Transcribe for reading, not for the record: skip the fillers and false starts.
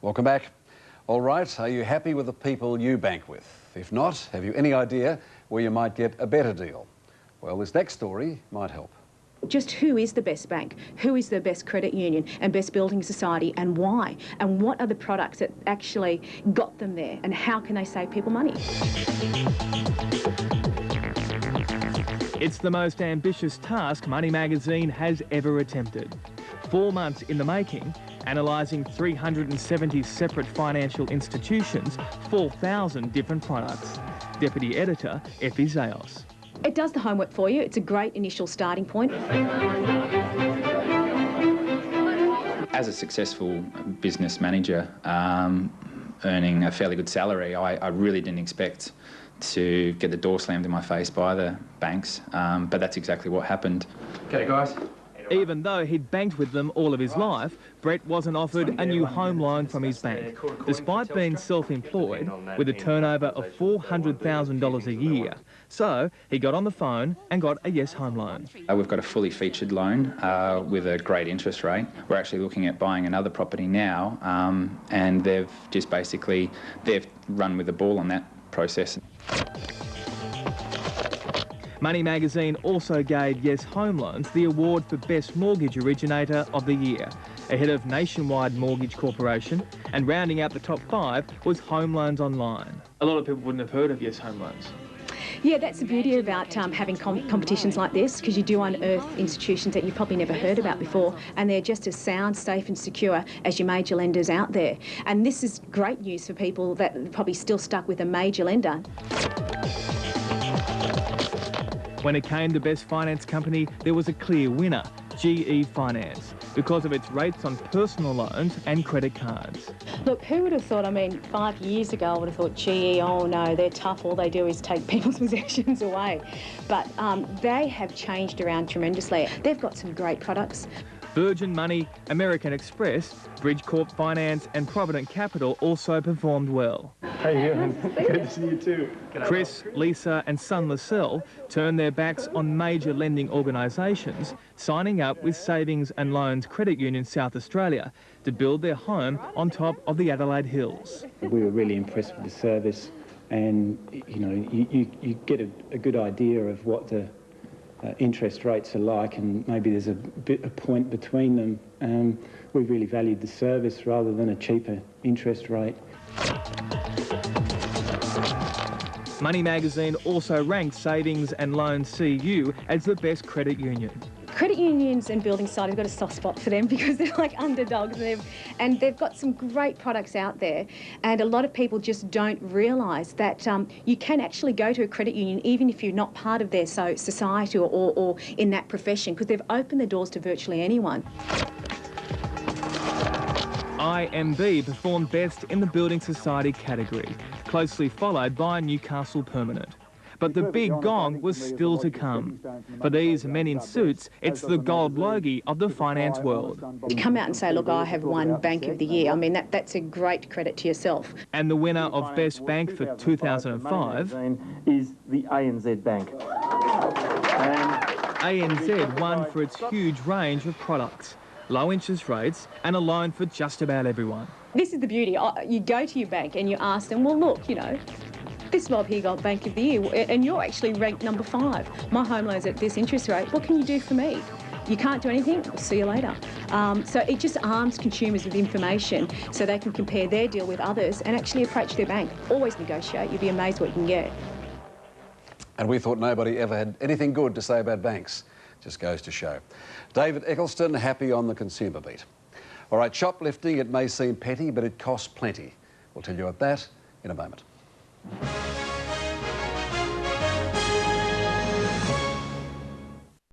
Welcome back. All right, are you happy with the people you bank with? If not, have you any idea where you might get a better deal? Well, this next story might help. Just who is the best bank, who is the best credit union and best building society, and why? And what are the products that actually got them there, and how can they save people money? It's the most ambitious task Money Magazine has ever attempted. 4 months in the making, analysing 370 separate financial institutions, 4,000 different products. Deputy Editor, Effie Zayos. It does the homework for you. It's a great initial starting point. As a successful business manager, earning a fairly good salary, I really didn't expect to get the door slammed in my face by the banks, but that's exactly what happened. Okay, guys. Even though he'd banked with them all of his life, Brett wasn't offered a new home loan from his bank, despite being self-employed with a turnover of $400,000 a year. So he got on the phone and got a Yes Home Loan. We've got a fully featured loan with a great interest rate. We're actually looking at buying another property now, and they've run with the ball on that process. Money Magazine also gave Yes Home Loans the award for Best Mortgage Originator of the Year, ahead of Nationwide Mortgage Corporation, and rounding out the top 5 was Home Loans Online. A lot of people wouldn't have heard of Yes Home Loans. Yeah, that's the beauty about having competitions like this, because you do unearth institutions that you've probably never heard about before, and they're just as sound, safe and secure as your major lenders out there. And this is great news for people that are probably still stuck with a major lender. When it came to Best Finance Company, there was a clear winner, GE Finance, because of its rates on personal loans and credit cards. Look, who would have thought, 5 years ago I would have thought, GE, oh no, they're tough, all they do is take people's possessions away. But they have changed around tremendously. They've got some great products. Virgin Money, American Express, Bridgecorp Finance and Provident Capital also performed well. Hey, Ewan. Good to see you too. Chris, Lisa and son Lascelles turned their backs on major lending organisations, signing up with Savings and Loans Credit Union South Australia to build their home on top of the Adelaide Hills. We were really impressed with the service, and you get a good idea of what the interest rates are like, and maybe there's a point between them. We really valued the service rather than a cheaper interest rate. Money Magazine also ranked Savings and Loans CU as the best credit union. Credit unions and building society have got a soft spot for them because they're like underdogs, and they've got some great products out there, and a lot of people just don't realise that you can actually go to a credit union even if you're not part of their society or in that profession, because they've opened the doors to virtually anyone. IMB performed best in the Building Society category, closely followed by Newcastle Permanent. But the big gong was still to come. For these men in suits, it's the gold logie of the finance world. To come out and say, look, I have won Bank of the Year, that's a great credit to yourself. And the winner of Best Bank for 2005 is the ANZ Bank. ANZ won for its huge range of products, low interest rates and a loan for just about everyone. This is the beauty. You go to your bank and you ask them, well, look, this mob here got Bank of the Year, and you're actually ranked number 5. My home loan's at this interest rate. What can you do for me? You can't do anything? I'll see you later. So it just arms consumers with information so they can compare their deal with others and actually approach their bank. Always negotiate. You'll be amazed what you can get. And we thought nobody ever had anything good to say about banks. Just goes to show. David Eccleston, happy on the consumer beat. All right, shoplifting, it may seem petty, but it costs plenty. We'll tell you about that in a moment.